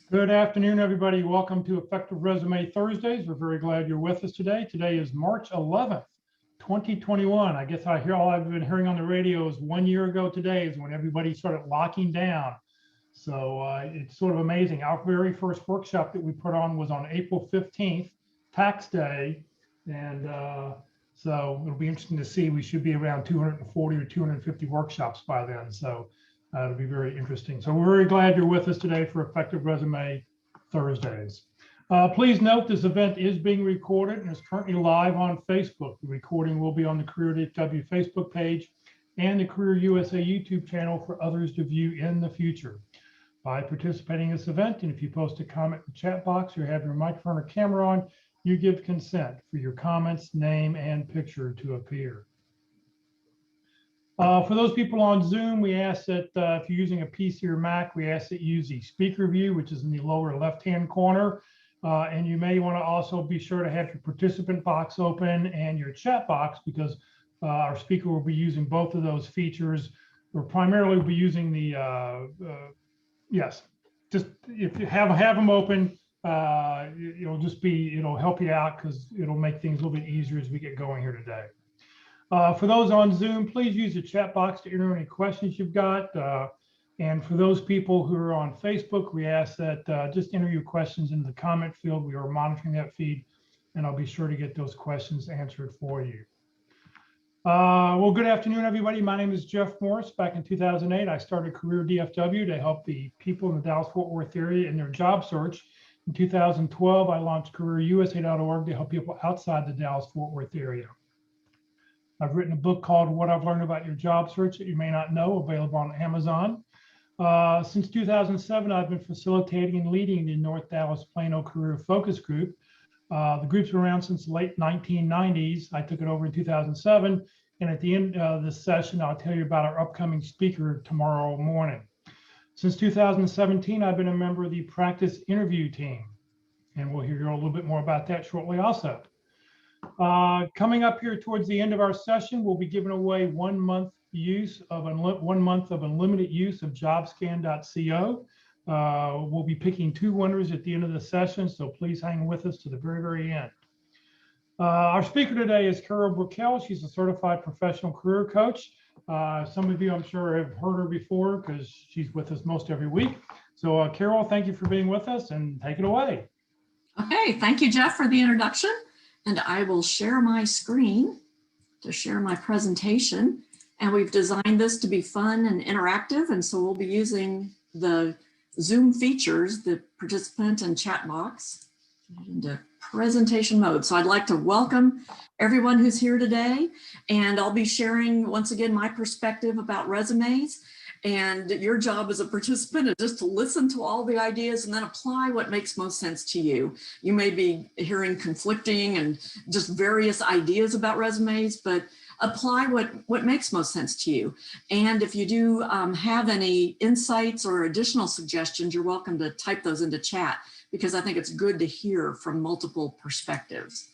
Good afternoon, everybody. Welcome to Effective Resume Thursdays. We're very glad you're with us today. Today is March 11th, 2021. I guess all I've been hearing on the radio is 1 year ago today is when everybody started locking down. So it's sort of amazing. Our very first workshop that we put on was on April 15th, tax day. And so it'll be interesting to see. We should be around 240 or 250 workshops by then. So it'll be very interesting. So we're very glad you're with us today for Effective Resume Thursdays. Please note this event is being recorded and is currently live on Facebook. The recording will be on the Career DFW Facebook page and the Career USA YouTube channel for others to view in the future. By participating in this event, and if you post a comment in the chat box or have your microphone or camera on, you give consent for your comments, name, and picture to appear. For those people on Zoom, we ask that if you're using a PC or Mac, we ask that you use the speaker view, which is in the lower left-hand corner. And you may want to also be sure to have your participant box open and your chat box, because our speaker will be using both of those features. We'll primarily be using the, yes, just if you have them open, it'll help you out because it'll make things a little bit easier as we get going here today. For those on Zoom, please use the chat box to enter any questions you've got. And for those people who are on Facebook, we ask that just enter your questions in the comment field. We are monitoring that feed, and I'll be sure to get those questions answered for you. Well, good afternoon, everybody. My name is Jeff Morris. Back in 2008, I started Career DFW to help the people in the Dallas-Fort Worth area in their job search. In 2012, I launched CareerUSA.org to help people outside the Dallas-Fort Worth area. I've written a book called What I've Learned About Your Job Search that you may not know, available on Amazon. Since 2007, I've been facilitating and leading the North Dallas Plano Career Focus Group. The group's been around since the late 1990s. I took it over in 2007. And at the end of this session, I'll tell you about our upcoming speaker tomorrow morning. Since 2017, I've been a member of the practice interview team. And we'll hear a little bit more about that shortly also. Coming up here towards the end of our session, we'll be giving away 1 month of unlimited use of jobscan.co. We'll be picking 2 winners at the end of the session, so please hang with us to the very, very end. Our speaker today is Carol Brickell. She's a certified professional career coach. Some of you, I'm sure, have heard her before because she's with us most every week. So Carol, thank you for being with us, and take it away. Okay, thank you, Jeff, for the introduction. And I will share my screen to share my presentation. And we've designed this to be fun and interactive. And so we'll be using the Zoom features, the participant and chat box, into presentation mode. So I'd like to welcome everyone who's here today. And I'll be sharing, once again, my perspective about resumes. And your job as a participant is just to listen to all the ideas and then apply what makes most sense to you. You may be hearing conflicting and just various ideas about resumes, but apply what makes most sense to you. And if you do have any insights or additional suggestions, you're welcome to type those into chat, because I think it's good to hear from multiple perspectives.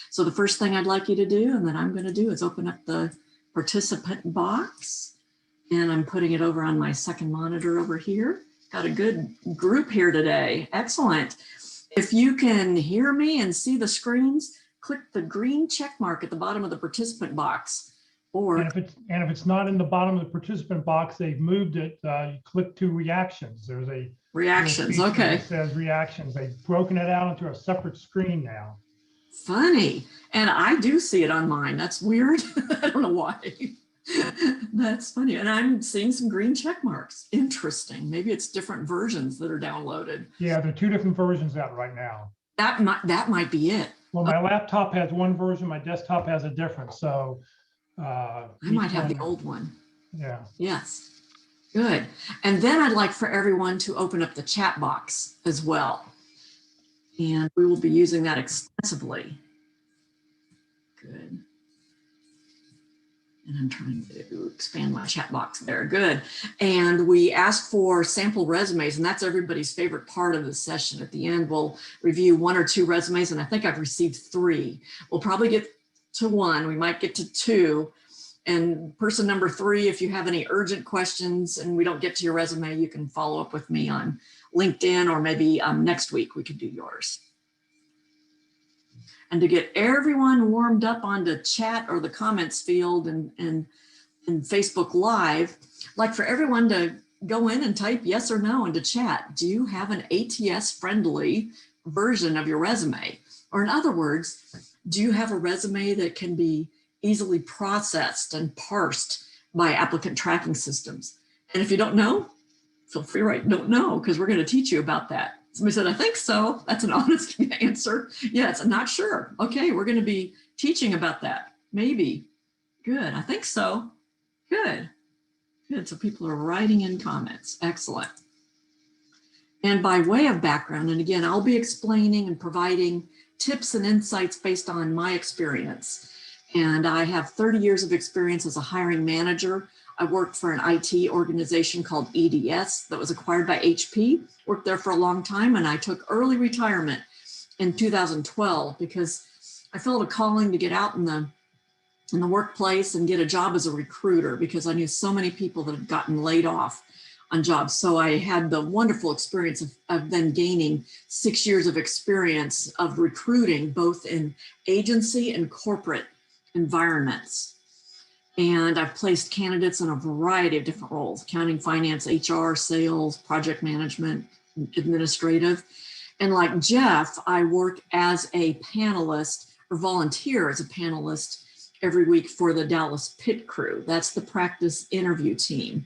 So the first thing I'd like you to do, and that I'm going to do, is open up the participant box. And I'm putting it over on my second monitor over here. Got a good group here today. Excellent. If you can hear me and see the screens, click the green check mark at the bottom of the participant box. Or and if it's not in the bottom of the participant box, they've moved it. You click to reactions. There's a reactions. Okay. It says reactions. They've broken it out into a separate screen now. Funny. And I do see it on mine. That's weird. I don't know why. That's funny. And I'm seeing some green check marks. Interesting. Maybe it's different versions that are downloaded. Yeah, there are 2 different versions out right now. That might be it. Well, my laptop has one version, my desktop has a different. So I might have the old one. Yeah. Yes. Good. And then I'd like for everyone to open up the chat box as well. And we will be using that extensively. Good. And I'm trying to expand my chat box there. Good. And we asked for sample resumes, and that's everybody's favorite part of the session. At the end, we'll review 1 or 2 resumes, and I think I've received 3. We'll probably get to 1. We might get to 2. And person number 3, if you have any urgent questions and we don't get to your resume, you can follow up with me on LinkedIn, or maybe next week we could do yours. And to get everyone warmed up onto chat or the comments field and Facebook Live, like for everyone to go in and type yes or no into chat. Do you have an ATS friendly version of your resume? Or in other words, do you have a resume that can be easily processed and parsed by applicant tracking systems? And if you don't know, feel free to write don't know, because we're going to teach you about that. Somebody said, I think so. That's an honest answer. Yes, I'm not sure. Okay, we're going to be teaching about that. Maybe. Good. I think so. Good. Good. So people are writing in comments. Excellent. And by way of background, and again, I'll be explaining and providing tips and insights based on my experience. And I have 30 years of experience as a hiring manager. I worked for an IT organization called EDS that was acquired by HP, worked there for a long time, and I took early retirement in 2012 because I felt a calling to get out in the workplace and get a job as a recruiter, because I knew so many people that had gotten laid off on jobs. So I had the wonderful experience of then gaining 6 years of experience of recruiting, both in agency and corporate environments. And I've placed candidates in a variety of different roles: accounting, finance, HR, sales, project management, administrative. And like Jeff, I work as a panelist or volunteer as a panelist every week for the Dallas Pit Crew. That's the practice interview team.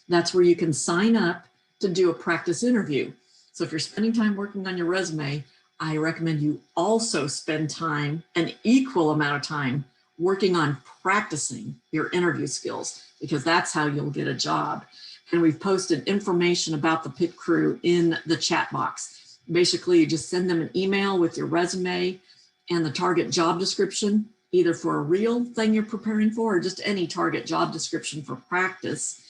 That's where you can sign up to do a practice interview. So if you're spending time working on your resume, I recommend you also spend time, an equal amount of time, working on practicing your interview skills, because that's how you'll get a job. And we've posted information about the Pit Crew in the chat box. Basically, you just send them an email with your resume and the target job description, either for a real thing you're preparing for or just any target job description for practice.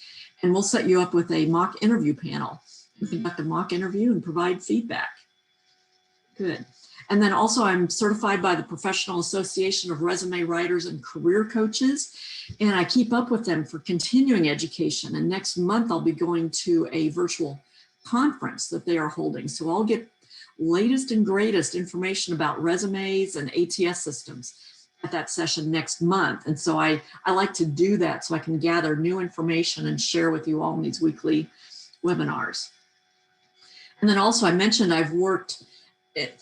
And we'll set you up with a mock interview panel. You conduct a mock interview and provide feedback. Good. And then also I'm certified by the Professional Association of Resume Writers and Career Coaches, and I keep up with them for continuing education. And next month I'll be going to a virtual conference that they are holding. So I'll get latest and greatest information about resumes and ATS systems at that session next month. And so I like to do that so I can gather new information and share with you all in these weekly webinars. And then also I mentioned I've worked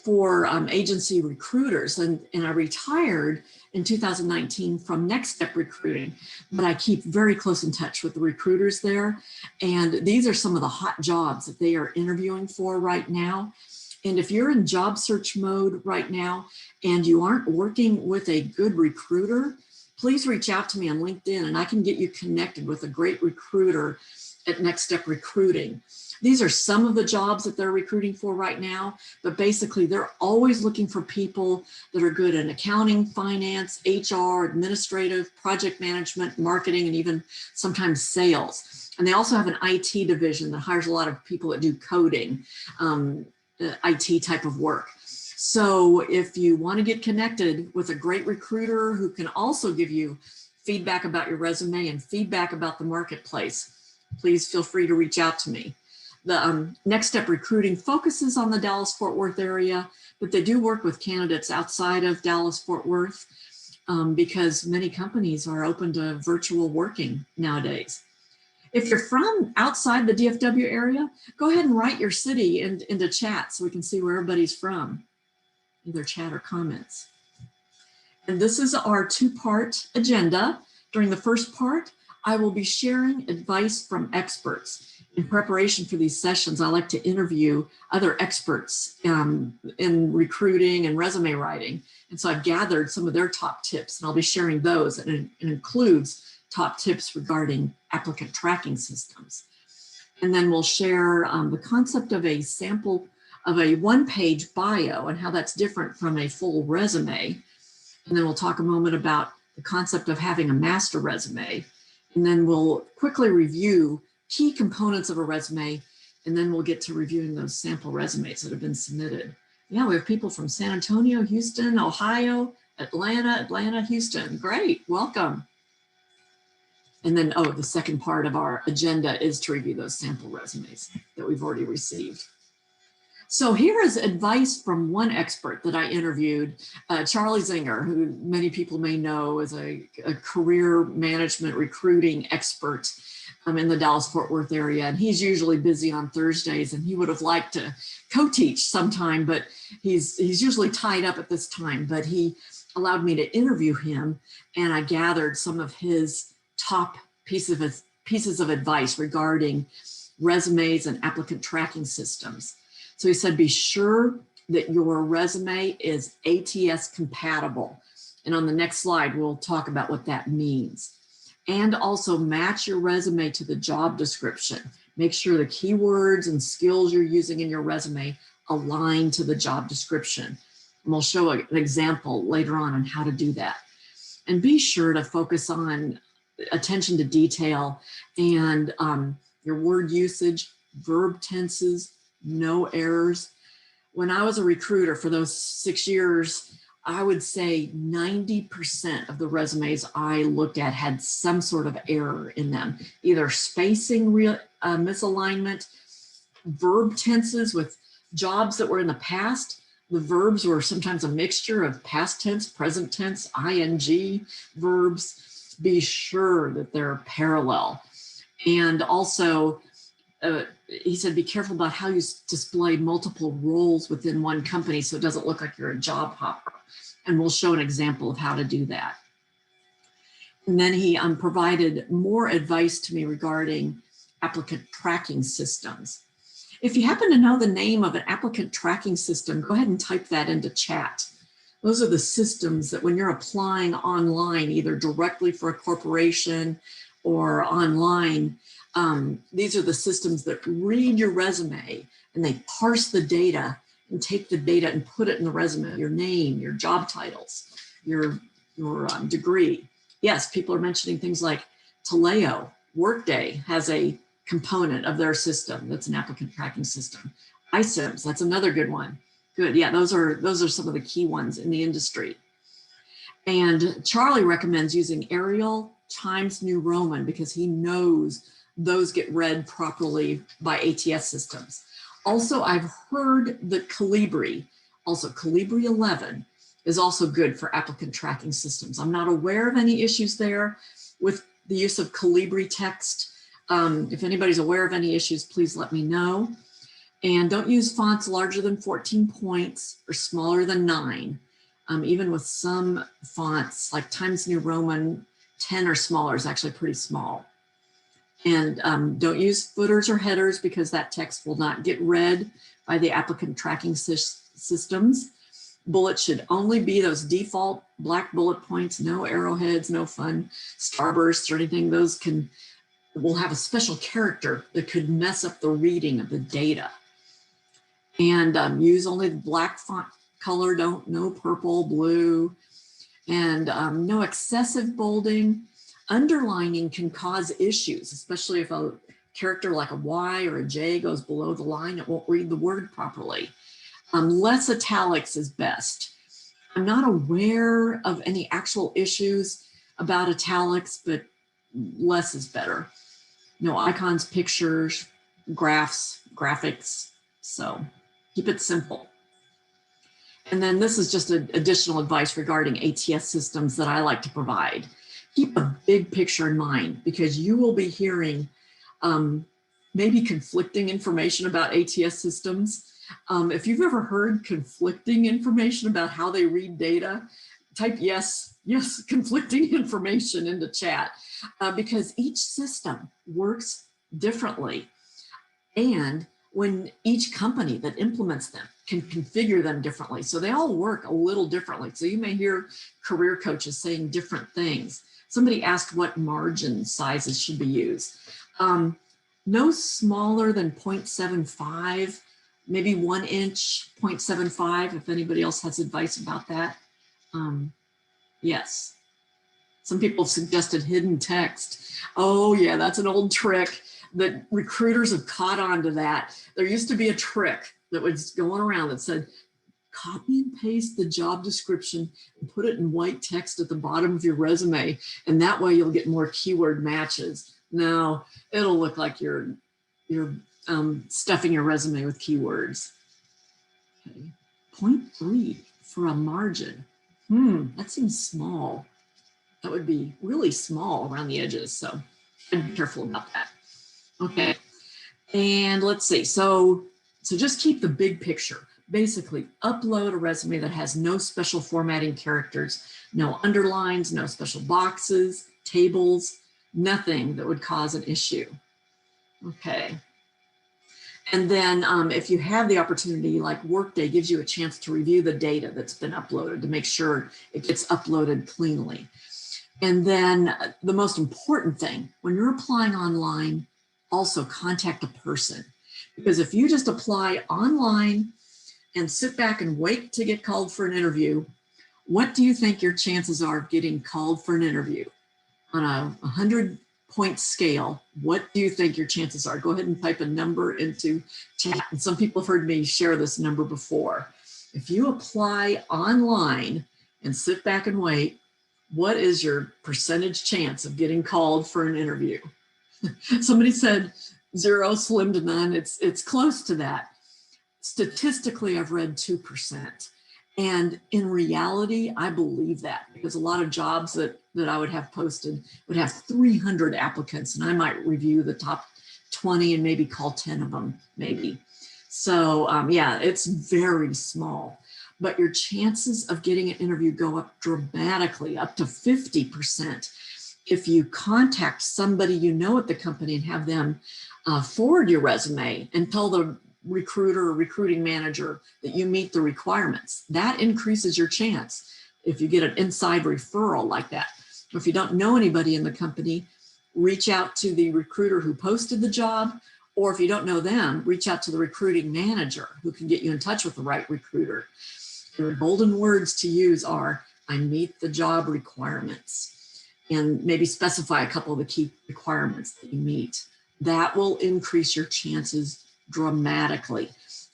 for agency recruiters, and I retired in 2019 from Next Step Recruiting, but I keep very close in touch with the recruiters there. And these are some of the hot jobs that they are interviewing for right now. And if you're in job search mode right now and you aren't working with a good recruiter, please reach out to me on LinkedIn and I can get you connected with a great recruiter at Next Step Recruiting. These are some of the jobs that they're recruiting for right now, but basically they're always looking for people that are good in accounting, finance, HR, administrative, project management, marketing, and even sometimes sales. And they also have an IT division that hires a lot of people that do coding, IT type of work. So if you want to get connected with a great recruiter who can also give you feedback about your resume and feedback about the marketplace, please feel free to reach out to me. The Next Step Recruiting focuses on the Dallas-Fort Worth area, but they do work with candidates outside of Dallas-Fort Worth because many companies are open to virtual working nowadays. If you're from outside the DFW area, go ahead and write your city into chat so we can see where everybody's from, either chat or comments. And this is our two-part agenda. During the first part, I will be sharing advice from experts. In preparation for these sessions, I like to interview other experts in recruiting and resume writing. And so I've gathered some of their top tips, and I'll be sharing those. And it includes top tips regarding applicant tracking systems. And then we'll share the concept of a sample of a one-page bio and how that's different from a full resume. And then we'll talk a moment about the concept of having a master resume. And then we'll quickly review key components of a resume, and then we'll get to reviewing those sample resumes that have been submitted. Yeah, we have people from San Antonio, Houston, Ohio, Atlanta, Houston. Great, welcome. And then, oh, the second part of our agenda is to review those sample resumes that we've already received. So here is advice from one expert that I interviewed, Charlie Zinger, who many people may know as a career management recruiting expert in the Dallas-Fort Worth area. And he's usually busy on Thursdays, and he would have liked to co-teach sometime, but he's usually tied up at this time. But he allowed me to interview him, and I gathered some of his top pieces of advice regarding resumes and applicant tracking systems. So he said, be sure that your resume is ATS compatible. And on the next slide, we'll talk about what that means. And also match your resume to the job description. Make sure the keywords and skills you're using in your resume align to the job description. And we'll show an example later on how to do that. And be sure to focus on attention to detail and your word usage, verb tenses, no errors. When I was a recruiter for those 6 years, I would say 90% of the resumes I looked at had some sort of error in them, either spacing misalignment, verb tenses with jobs that were in the past. The verbs were sometimes a mixture of past tense, present tense, ing verbs. Be sure that they're parallel. And also, he said, be careful about how you display multiple roles within one company so it doesn't look like you're a job hopper. And we'll show an example of how to do that. And then he provided more advice to me regarding applicant tracking systems. If you happen to know the name of an applicant tracking system, go ahead and type that into chat. Those are the systems that when you're applying online, either directly for a corporation or online, these are the systems that read your resume and they parse the data and take the data and put it in the resume, your name, your job titles, your degree. Yes, people are mentioning things like Taleo. Workday has a component of their system that's an applicant tracking system. iCIMS, that's another good one. Good, yeah, those are some of the key ones in the industry. And Charlie recommends using Arial, Times New Roman, because he knows those get read properly by ATS systems. Also, I've heard that Calibri, also Calibri 11, is also good for applicant tracking systems. I'm not aware of any issues there with the use of Calibri text. If anybody's aware of any issues, please let me know. And don't use fonts larger than 14 points or smaller than 9. Even with some fonts like Times New Roman, 10 or smaller is actually pretty small. And don't use footers or headers because that text will not get read by the applicant tracking systems. Bullets should only be those default black bullet points, no arrowheads, no fun starbursts or anything. Those will have a special character that could mess up the reading of the data. And use only the black font color, no purple, blue, and no excessive bolding. Underlining can cause issues, especially if a character like a Y or a J goes below the line, it won't read the word properly. Less italics is best. I'm not aware of any actual issues about italics, but less is better. No icons, pictures, graphs, graphics, so keep it simple. And then this is just additional advice regarding ATS systems that I like to provide. Keep a big picture in mind because you will be hearing maybe conflicting information about ATS systems. If you've ever heard conflicting information about how they read data, type yes, conflicting information into chat because each system works differently. And when each company that implements them can configure them differently. So they all work a little differently. So you may hear career coaches saying different things. Somebody asked what margin sizes should be used. No smaller than 0.75, maybe 1 inch, 0.75, if anybody else has advice about that. Yes. Some people have suggested hidden text. Oh yeah, that's an old trick that recruiters have caught on to that. There used to be a trick that was going around that said, copy and paste the job description and put it in white text at the bottom of your resume. And that way you'll get more keyword matches. Now it'll look like you're stuffing your resume with keywords. Okay. 0.3 for a margin. That seems small. That would be really small around the edges. So I'd be careful about that. Okay. And let's see. So just keep the big picture. Basically, upload a resume that has no special formatting characters, no underlines, no special boxes, tables, nothing that would cause an issue. Okay. And then if you have the opportunity, like Workday gives you a chance to review the data that's been uploaded to make sure it gets uploaded cleanly. And then the most important thing, when you're applying online, also contact a person. Because if you just apply online and sit back and wait to get called for an interview, what do you think your chances are of getting called for an interview? On a 100-point scale, what do you think your chances are? Go ahead and type a number into chat. And some people have heard me share this number before. If you apply online and sit back and wait, what is your percentage chance of getting called for an interview? Somebody said 0, slim to none. It's close to that. Statistically, I've read 2%. And in reality, I believe that, because a lot of jobs that I would have posted would have 300 applicants, and I might review the top 20 and maybe call 10 of them, maybe. So yeah, it's very small, but your chances of getting an interview go up dramatically, up to 50%. If you contact somebody you know at the company and have them forward your resume and tell the recruiter or recruiting manager that you meet the requirements, that increases your chance if you get an inside referral like that. If you don't know anybody in the company, reach out to the recruiter who posted the job, or if you don't know them, reach out to the recruiting manager who can get you in touch with the right recruiter. The golden words to use are, I meet the job requirements, and maybe specify a couple of the key requirements that you meet. That will increase your chances dramatically.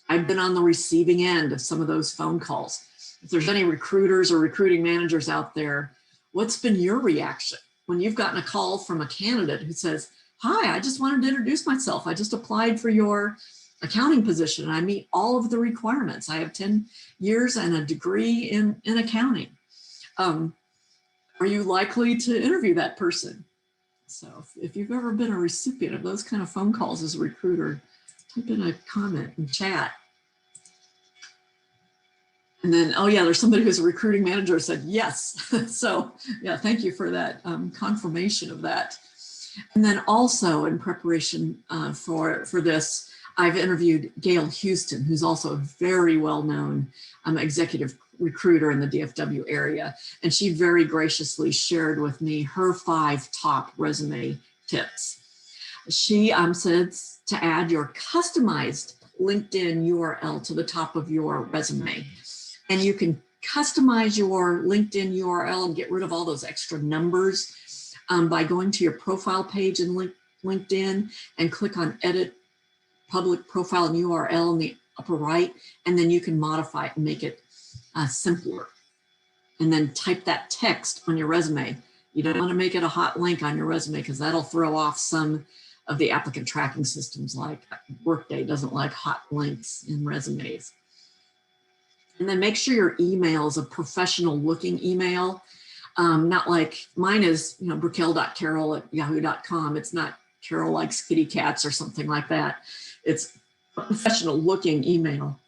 I've been on the receiving end of some of those phone calls. If there's any recruiters or recruiting managers out there, what's been your reaction when you've gotten a call from a candidate who says, hi, I just wanted to introduce myself. I just applied for your accounting position and I meet all of the requirements. I have 10 years and a degree in accounting. Are you likely to interview that person? So if you've ever been a recipient of those kind of phone calls as a recruiter, type in a comment and chat. And then, oh yeah, there's somebody who's a recruiting manager who said yes. So yeah, thank you for that confirmation of that. And then also in preparation for this, I've interviewed Gail Houston, who's also a very well-known executive recruiter in the DFW area. And she very graciously shared with me her 5 top resume tips. She said to add your customized LinkedIn URL to the top of your resume. And you can customize your LinkedIn URL and get rid of all those extra numbers by going to your profile page in LinkedIn and click on Edit Public Profile and URL in the upper right, and then you can modify it and make it simpler. And then type that text on your resume. You don't want to make it a hot link on your resume because that'll throw off some of the applicant tracking systems, like Workday doesn't like hot links in resumes. And then make sure your email is a professional looking email. Not like mine is, brickell.carol@yahoo.com. It's not Carol likes kitty cats or something like that. It's a professional looking email.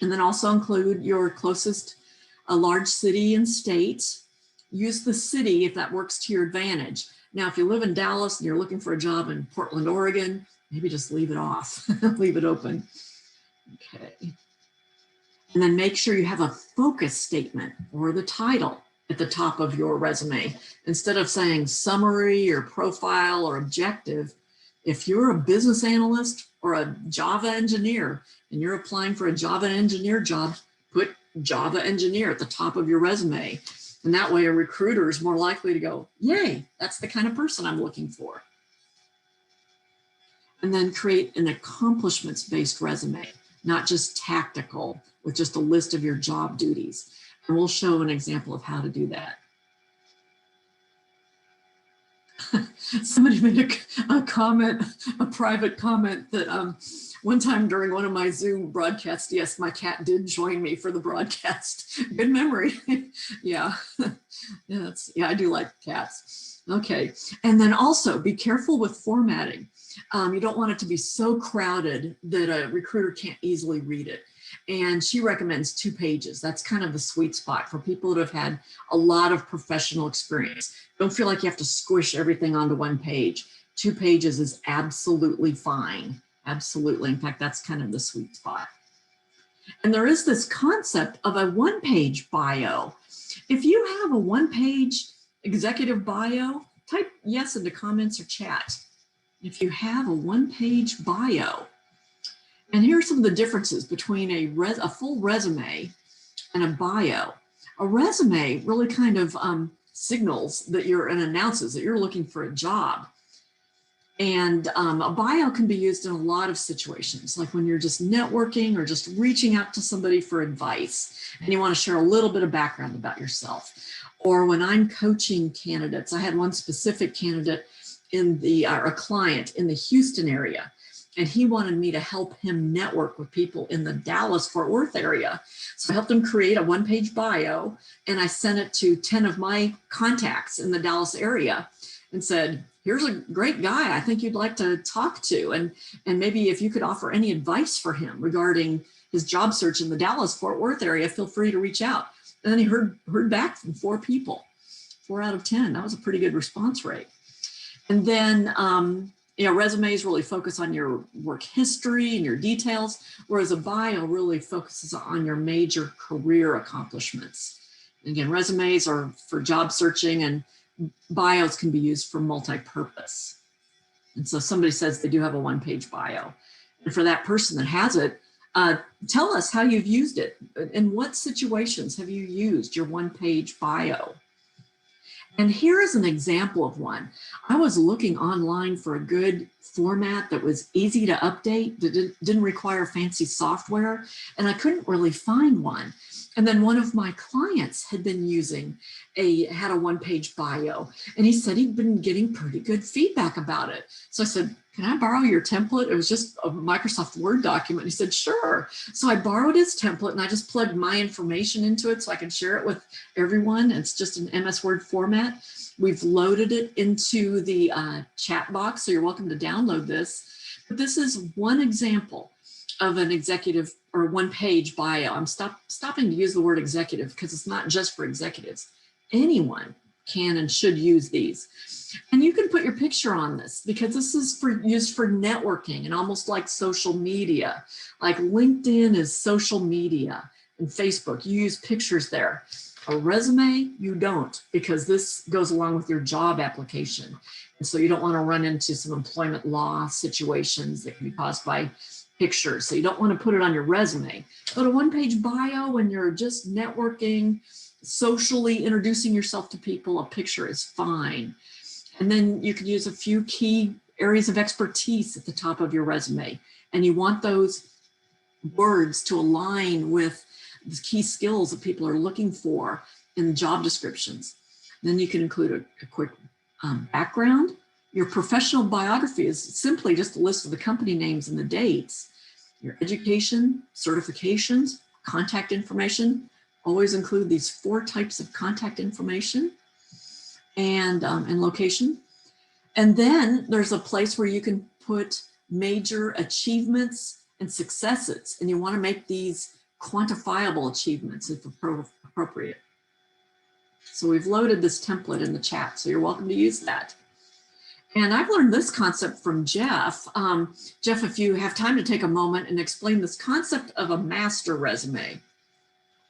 And then also include your closest large city and state. Use the city if that works to your advantage. Now, if you live in Dallas and you're looking for a job in Portland, Oregon, maybe just leave it off, leave it open. Okay. And then make sure you have a focus statement or the title at the top of your resume. Instead of saying summary or profile or objective, if you're a business analyst or a Java engineer and you're applying for a Java engineer job, put Java engineer at the top of your resume. And that way a recruiter is more likely to go, yay, that's the kind of person I'm looking for. And then create an accomplishments-based resume. not just tactical with just a list of your job duties. And we'll show an example of how to do that. Somebody made a comment, a private comment that one time during one of my Zoom broadcasts, yes, my cat did join me for the broadcast. Good memory. Yeah. Yeah, I do like cats. Okay. And then also be careful with formatting. You don't want it to be so crowded that a recruiter can't easily read it. And she recommends 2 pages. That's kind of the sweet spot for people that have had a lot of professional experience. Don't feel like you have to squish everything onto 1 page. 2 pages is absolutely fine. Absolutely. In fact, that's kind of the sweet spot. And there is this concept of a 1-page bio. If you have a 1-page executive bio, type yes into comments or chat. If you have a 1-page bio, and here are some of the differences between a full resume and a bio. A resume really kind of signals that and announces that you're looking for a job. And a bio can be used in a lot of situations, like when you're just networking or just reaching out to somebody for advice and you want to share a little bit of background about yourself. Or when I'm coaching candidates, I had one specific candidate a client in the Houston area, and he wanted me to help him network with people in the Dallas-Fort Worth area. So I helped him create a 1-page bio, and I sent it to 10 of my contacts in the Dallas area and said, here's a great guy I think you'd like to talk to. And maybe if you could offer any advice for him regarding his job search in the Dallas-Fort Worth area, feel free to reach out. And then he heard back from 4 people, 4 out of 10. That was a pretty good response rate. And then, resumes really focus on your work history and your details, whereas a bio really focuses on your major career accomplishments. And again, resumes are for job searching and bios can be used for multi-purpose. And so somebody says they do have a 1-page bio. And for that person that has it, tell us how you've used it. In what situations have you used your 1-page bio? And here is an example of one. I was looking online for a good format that was easy to update, that didn't require fancy software, and I couldn't really find one. And then one of my clients had been had a 1-page bio, and he said he'd been getting pretty good feedback about it. So I said, can I borrow your template? It was just a Microsoft Word document. He said, sure. So I borrowed his template and I just plugged my information into it so I can share it with everyone. It's just an MS Word format. We've loaded it into the chat box, so you're welcome to download this. But this is one example of an executive or 1-page bio. I'm stopping to use the word executive because it's not just for executives. Anyone can and should use these. And you can put your picture on this because this is used for networking and almost like social media. Like LinkedIn is social media and Facebook, you use pictures there. A resume, you don't, because this goes along with your job application. And so you don't want to run into some employment law situations that can be caused by pictures. So you don't want to put it on your resume. But a 1-page bio, when you're just networking, socially introducing yourself to people, a picture is fine. And then you can use a few key areas of expertise at the top of your resume. And you want those words to align with the key skills that people are looking for in job descriptions. Then you can include a quick background. Your professional biography is simply just a list of the company names and the dates. Your education, certifications, contact information. Always include these 4 types of contact information and location. And then there's a place where you can put major achievements and successes, and you want to make these quantifiable achievements if appropriate. So we've loaded this template in the chat, so you're welcome to use that. And I've learned this concept from Jeff. Jeff, if you have time to take a moment and explain this concept of a master resume.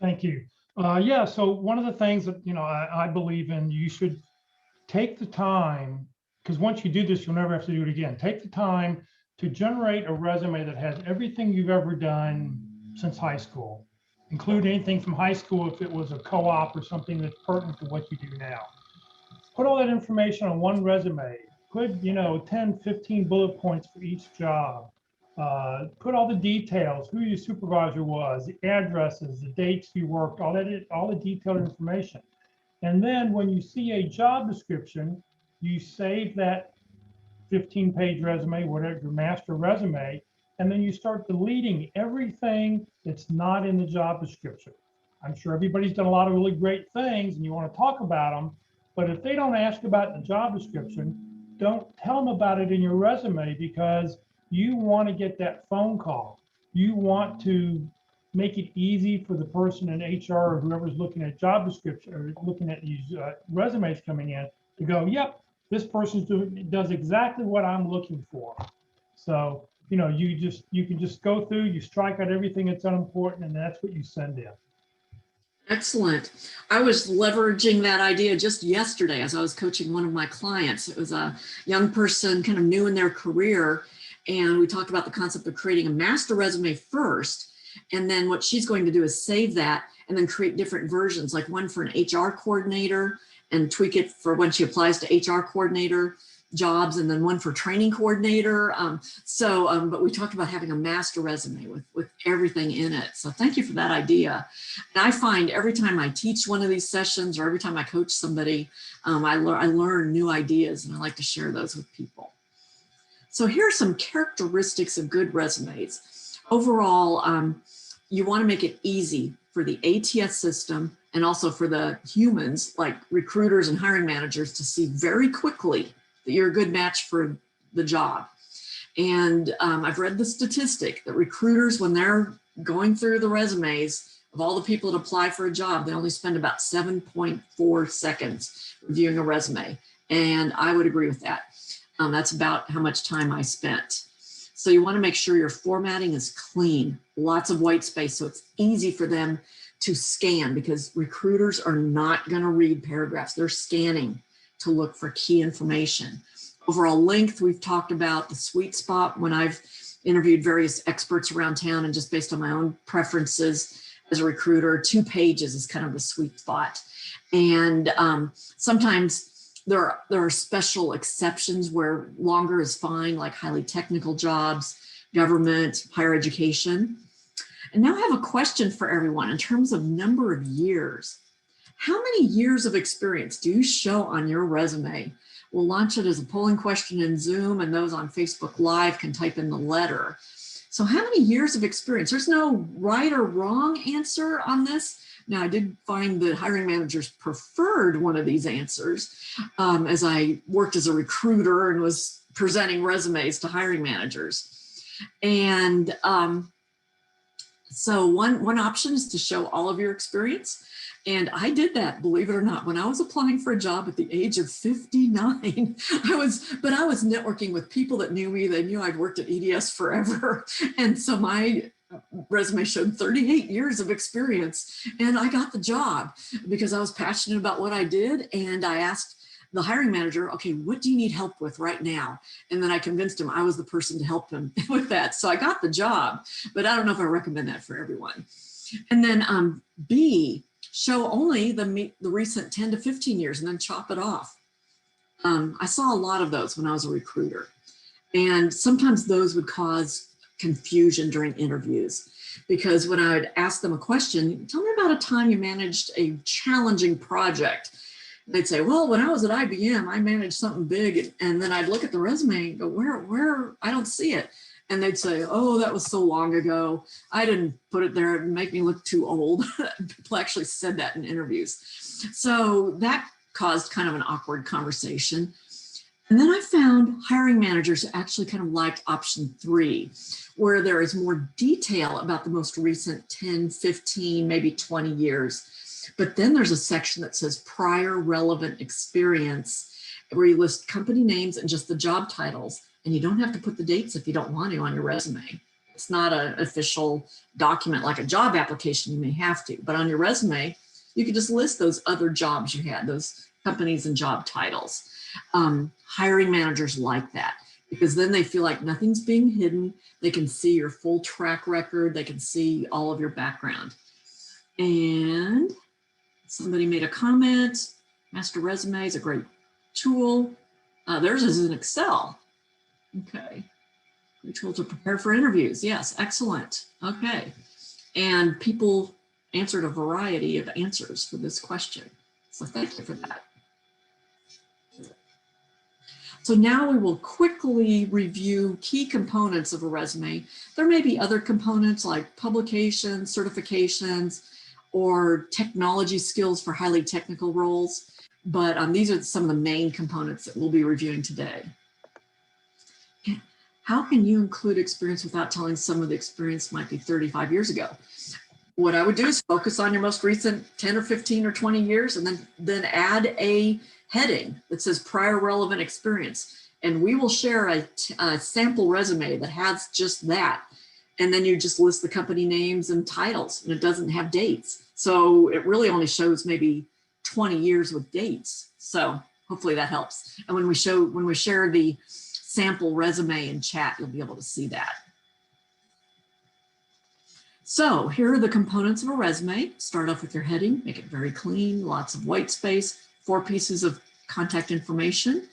Thank you. Yeah, so one of the things that, I believe in, you should take the time, because once you do this, you'll never have to do it again. Take the time to generate a resume that has everything you've ever done since high school. Include anything from high school if it was a co-op or something that's pertinent to what you do now. Put all that information on one resume. Put, 10, 15 bullet points for each job. Put all the details, who your supervisor was, the addresses, the dates you worked, all the detailed information. And then when you see a job description, you save that 15-page resume, whatever your master resume, and then you start deleting everything that's not in the job description. I'm sure everybody's done a lot of really great things and you want to talk about them, but if they don't ask about it in the job description, don't tell them about it in your resume, because you want to get that phone call. You want to make it easy for the person in HR or whoever's looking at job description or looking at these resumes coming in to go, yep, this person does exactly what I'm looking for. So, you know, you can just go through, you strike out everything that's unimportant, and that's what you send in. Excellent. I was leveraging that idea just yesterday as I was coaching one of my clients. It was a young person kind of new in their career. And we talked about the concept of creating a master resume first. And then what she's going to do is save that and then create different versions, like one for an HR coordinator and tweak it for when she applies to HR coordinator jobs, and then one for training coordinator. But we talked about having a master resume with everything in it. So thank you for that idea. And I find every time I teach one of these sessions or every time I coach somebody, I learn new ideas, and I like to share those with people. So here are some characteristics of good resumes. Overall, you want to make it easy for the ATS system and also for the humans like recruiters and hiring managers to see very quickly that you're a good match for the job. And I've read the statistic that recruiters, when they're going through the resumes of all the people that apply for a job, they only spend about 7.4 seconds reviewing a resume. And I would agree with that. That's about how much time I spent. So you want to make sure your formatting is clean, lots of white space, so it's easy for them to scan, because recruiters are not going to read paragraphs. They're scanning to look for key information. Overall length, we've talked about the sweet spot when I've interviewed various experts around town, and just based on my own preferences as a recruiter, 2 pages is kind of the sweet spot. And sometimes there are special exceptions where longer is fine, like highly technical jobs, government, higher education. And now I have a question for everyone in terms of number of years. How many years of experience do you show on your resume? We'll launch it as a polling question in Zoom, and those on Facebook Live can type in the letter. So how many years of experience? There's no right or wrong answer on this. Now, I did find that hiring managers preferred one of these answers as I worked as a recruiter and was presenting resumes to hiring managers. And so one option is to show all of your experience. And I did that, believe it or not, when I was applying for a job at the age of 59. I was networking with people that knew me. They knew I'd worked at EDS forever. And so my resume showed 38 years of experience, and I got the job because I was passionate about what I did. And I asked the hiring manager, okay, what do you need help with right now? And then I convinced him I was the person to help him with that. So I got the job, but I don't know if I recommend that for everyone. And then B, show only the recent 10 to 15 years and then chop it off. I saw a lot of those when I was a recruiter, and sometimes those would cause confusion during interviews, because when I would ask them a question, tell me about a time you managed a challenging project. They'd say, well, when I was at IBM, I managed something big. And then I'd look at the resume and go, where? I don't see it. And they'd say, oh, that was so long ago. I didn't put it there. It'd make me look too old. People actually said that in interviews. So that caused kind of an awkward conversation. And then I found hiring managers actually kind of liked option 3, where there is more detail about the most recent 10, 15, maybe 20 years. But then there's a section that says prior relevant experience, where you list company names and just the job titles. And you don't have to put the dates if you don't want to on your resume. It's not an official document like a job application. You may have to, but on your resume, you can just list those other jobs you had, those companies and job titles. Hiring managers like that, because then they feel like nothing's being hidden. They can see your full track record. They can see all of your background. And somebody made a comment. Master resume is a great tool. Theirs is in Excel. Okay, Tool to prepare for interviews. Yes, excellent. Okay. And people answered a variety of answers for this question. So thank you for that. So now we will quickly review key components of a resume. There may be other components like publications, certifications, or technology skills for highly technical roles, but these are some of the main components that we'll be reviewing today. How can you include experience without telling some of the experience might be 35 years ago? What I would do is focus on your most recent 10 or 15 or 20 years and then add a heading that says prior relevant experience. And we will share a sample resume that has just that. And then you just list the company names and titles, and it doesn't have dates. So it really only shows maybe 20 years with dates. So hopefully that helps. And when we share the sample resume in chat, you'll be able to see that. So here are the components of a resume. Start off with your heading, make it very clean, lots of white space, 4 pieces of contact information,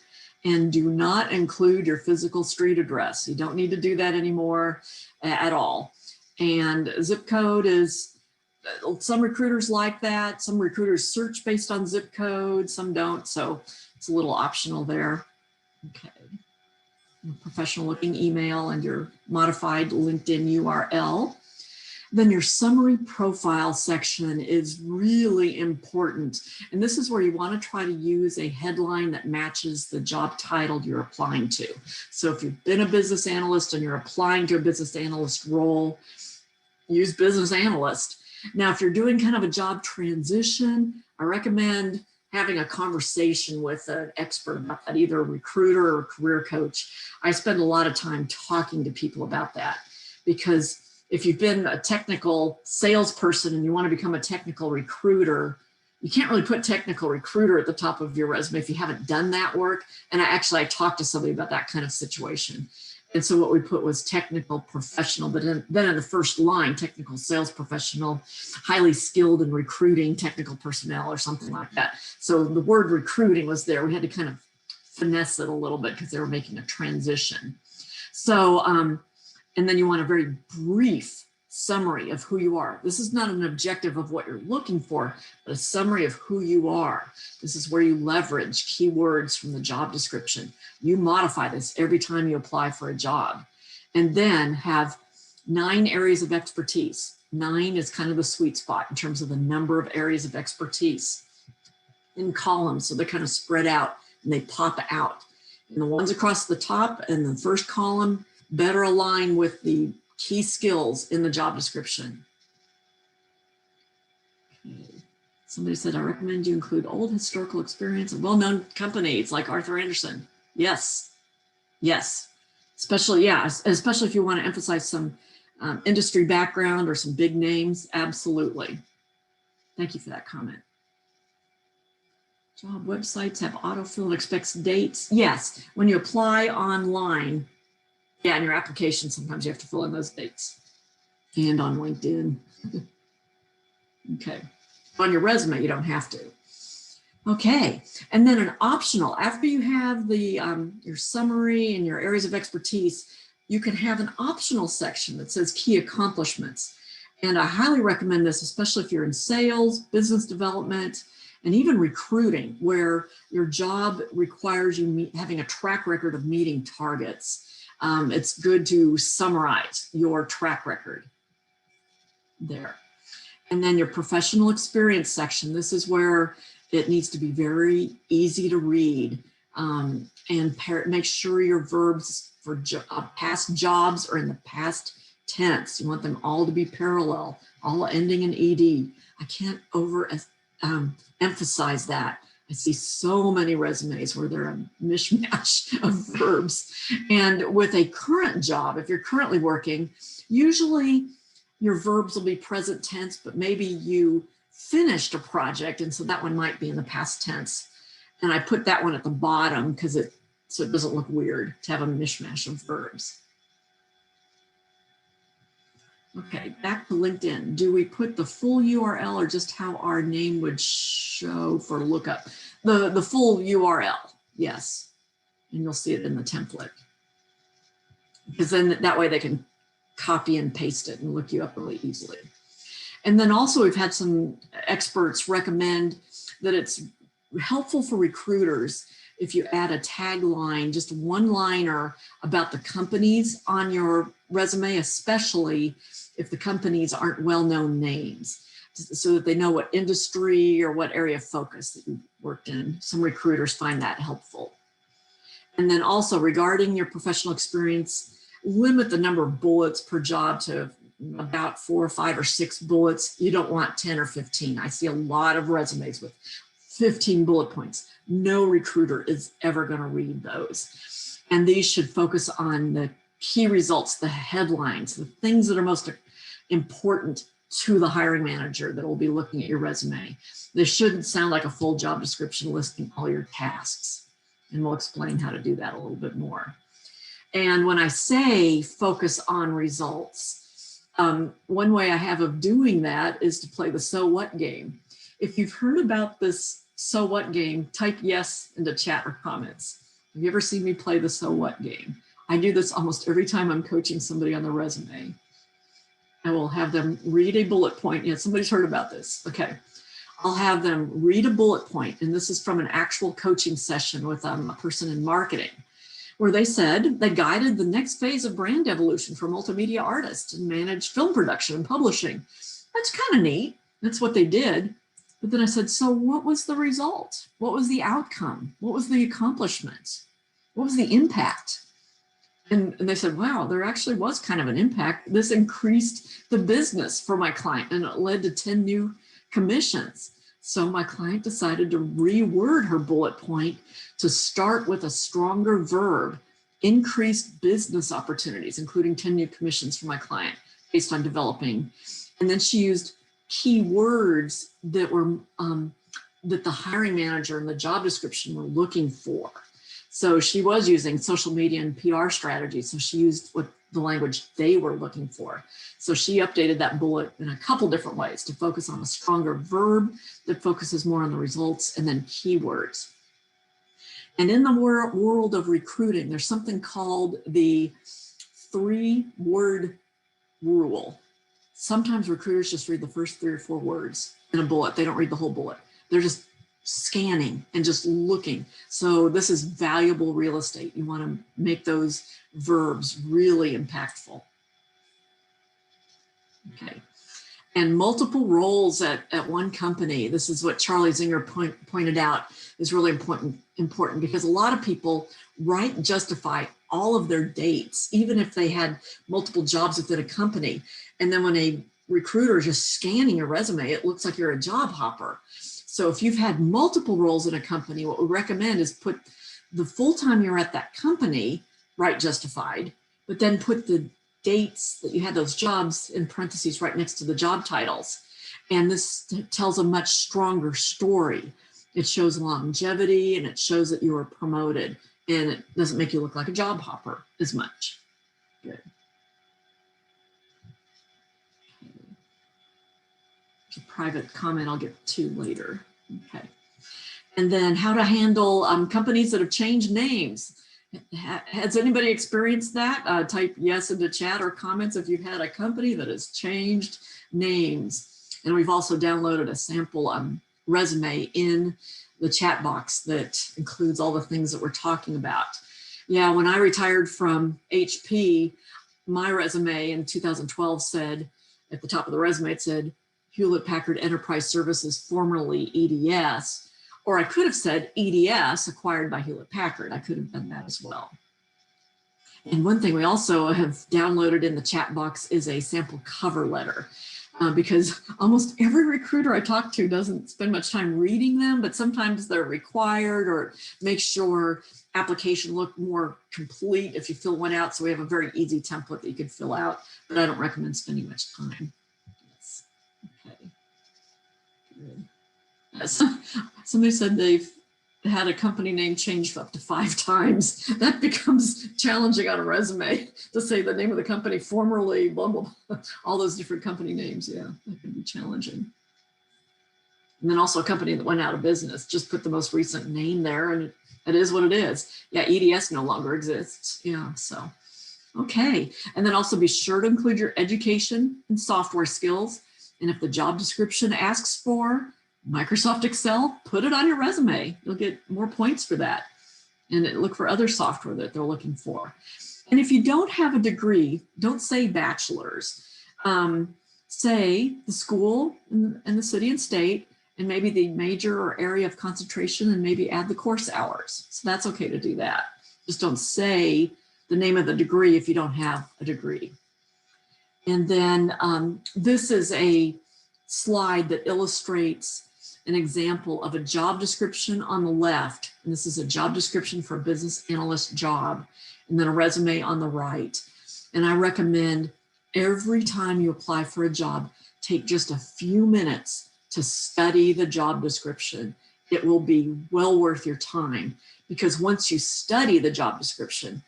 and do not include your physical street address. You don't need to do that anymore at all. And zip code is, some recruiters like that. Some recruiters search based on zip code, some don't. So it's a little optional there. Okay. Professional looking email and your modified LinkedIn URL. Then your summary profile section is really important. And this is where you want to try to use a headline that matches the job title you're applying to. So if you've been a business analyst and you're applying to a business analyst role, use business analyst. Now, if you're doing kind of a job transition, I recommend having a conversation with an expert about that, either a recruiter or career coach. I spend a lot of time talking to people about that, because if you've been a technical salesperson and you want to become a technical recruiter, you can't really put technical recruiter at the top of your resume if you haven't done that work. And I talked to somebody about that kind of situation. And so what we put was technical professional, but then in the first line, technical sales professional, highly skilled in recruiting technical personnel or something like that. So the word recruiting was there. We had to kind of finesse it a little bit because they were making a transition. So, and then you want a very brief summary of who you are. This is not an objective of what you're looking for, but a summary of who you are. This is where you leverage keywords from the job description. You modify this every time you apply for a job. And then have 9 areas of expertise. 9 is kind of the sweet spot in terms of the number of areas of expertise in columns. So they're kind of spread out and they pop out. And the ones across the top and the first column better align with the key skills in the job description. Okay. Somebody said, I recommend you include old historical experience of well-known companies like Arthur Andersen. Yes, yes, especially if you want to emphasize some industry background or some big names, absolutely. Thank you for that comment. Job websites have autofill and expects dates. Yes, when you apply online, yeah, in your application, sometimes you have to fill in those dates. And on LinkedIn. Okay. On your resume, you don't have to. Okay. And then an optional, after you have the your summary and your areas of expertise, you can have an optional section that says key accomplishments. And I highly recommend this, especially if you're in sales, business development, and even recruiting, where your job requires you having a track record of meeting targets. It's good to summarize your track record there. And then your professional experience section. This is where it needs to be very easy to read, and make sure your verbs for past jobs are in the past tense. You want them all to be parallel, all ending in ED. I can't emphasize that. I see so many resumes where they're a mishmash of verbs. And with a current job, if you're currently working, usually your verbs will be present tense, but maybe you finished a project, and so that one might be in the past tense. And I put that one at the bottom because so it doesn't look weird to have a mishmash of verbs. Okay, back to LinkedIn. Do we put the full URL or just how our name would show for lookup? The full URL, yes. And you'll see it in the template. because then that way they can copy and paste it and look you up really easily. And then also we've had some experts recommend that it's helpful for recruiters if you add a tagline, just one liner about the companies on your resume, especially if the companies aren't well-known names, so that they know what industry or what area of focus that you worked in. Some recruiters find that helpful. And then also regarding your professional experience, limit the number of bullets per job to about 4 or 5 or 6 bullets. You don't want 10 or 15. I see a lot of resumes with 15 bullet points. No recruiter is ever going to read those. And these should focus on the key results, the headlines, the things that are most important to the hiring manager that will be looking at your resume. This shouldn't sound like a full job description listing all your tasks. And we'll explain how to do that a little bit more. And when I say focus on results, one way I have of doing that is to play the so what game. If you've heard about this so what game, type yes into chat or comments. Have you ever seen me play the so what game? I do this almost every time I'm coaching somebody on the resume. I will have them read a bullet point. Yeah, somebody's heard about this. Okay. I'll have them read a bullet point, and this is from an actual coaching session with a person in marketing, where they said they guided the next phase of brand evolution for multimedia artists and managed film production and publishing. That's kind of neat. That's what they did. But then I said, so what was the result? What was the outcome? What was the accomplishment? What was the impact? And they said, wow, there actually was kind of an impact. This increased the business for my client, and it led to 10 new commissions. So my client decided to reword her bullet point to start with a stronger verb, increased business opportunities, including 10 new commissions for my client based on developing. And then she used key words that were that the hiring manager and the job description were looking for. So she was using social media and PR strategies. So she used what the language they were looking for. So she updated that bullet in a couple different ways to focus on a stronger verb that focuses more on the results, and then keywords. And in the world of recruiting, there's something called the 3-word rule. Sometimes recruiters just read the first 3 or 4 words in a bullet. They don't read the whole bullet. They're just scanning and just looking. So this is valuable real estate. You want to make those verbs really impactful. Okay. And multiple roles at one company. This is what Charlie Zinger pointed out is really important because a lot of people justify all of their dates, even if they had multiple jobs within a company. And then when a recruiter is just scanning your resume, it looks like you're a job hopper. So if you've had multiple roles in a company, what we recommend is put the full time you're at that company, right justified, but then put the dates that you had those jobs in parentheses right next to the job titles. And this tells a much stronger story. It shows longevity and it shows that you were promoted, and it doesn't make you look like a job hopper as much. Good. A private comment I'll get to later. Okay. And then how to handle companies that have changed names. Has anybody experienced that? Type yes into chat or comments if you've had a company that has changed names. And we've also downloaded a sample resume in the chat box that includes all the things that we're talking about. Yeah, when I retired from HP, my resume in 2012 said, at the top of the resume, it said, Hewlett-Packard Enterprise Services, formerly EDS, or I could have said EDS, acquired by Hewlett-Packard. I could have done that as well. And one thing we also have downloaded in the chat box is a sample cover letter, because almost every recruiter I talk to doesn't spend much time reading them, but sometimes they're required, or make sure application look more complete if you fill one out. So we have a very easy template that you could fill out, but I don't recommend spending much time. Okay. Good. Somebody said they've had a company name changed up to 5 times. That becomes challenging on a resume to say the name of the company formerly, blah, blah, blah, all those different company names. Yeah, that can be challenging. And then also a company that went out of business, just put the most recent name there, and it is what it is. Yeah, EDS no longer exists. Yeah, so Okay, and then also be sure to include your education and software skills. And if the job description asks for Microsoft Excel, put it on your resume. You'll get more points for that. And look for other software that they're looking for. And if you don't have a degree, don't say bachelor's. Say the school and the city and state, and maybe the major or area of concentration, and maybe add the course hours. So that's okay to do that. Just don't say the name of the degree if you don't have a degree. And then this is a slide that illustrates an example of a job description on the left. And this is a job description for a business analyst job, and then a resume on the right. And I recommend every time you apply for a job, take just a few minutes to study the job description. It will be well worth your time, because once you study the job description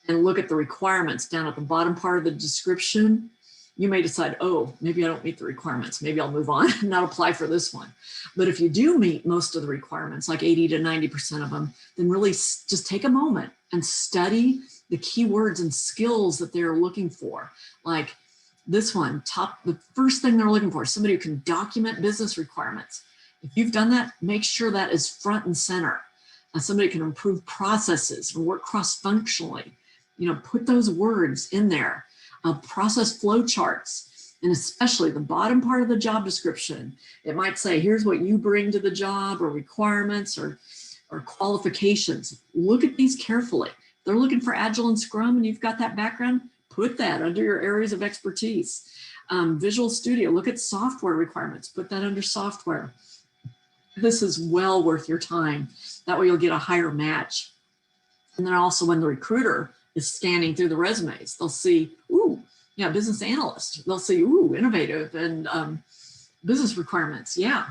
and look at the requirements down at the bottom part of the description, you may decide, oh, maybe I don't meet the requirements. Maybe I'll move on and not apply for this one. But if you do meet most of the requirements, like 80 to 90% of them, then really just take a moment and study the keywords and skills that they're looking for. Like this one, the first thing they're looking for is somebody who can document business requirements. If you've done that, make sure that is front and center. Somebody can improve processes or work cross-functionally. Put those words in there. Process flow charts, and especially the bottom part of the job description. It might say, here's what you bring to the job, or requirements, or qualifications. Look at these carefully. They're looking for Agile and Scrum, and you've got that background, put that under your areas of expertise. Visual Studio, look at software requirements, put that under software. This is well worth your time. That way you'll get a higher match. And then also when the recruiter is scanning through the resumes, they'll see, ooh, yeah, business analyst. They'll see, ooh, innovative and business requirements. Yeah.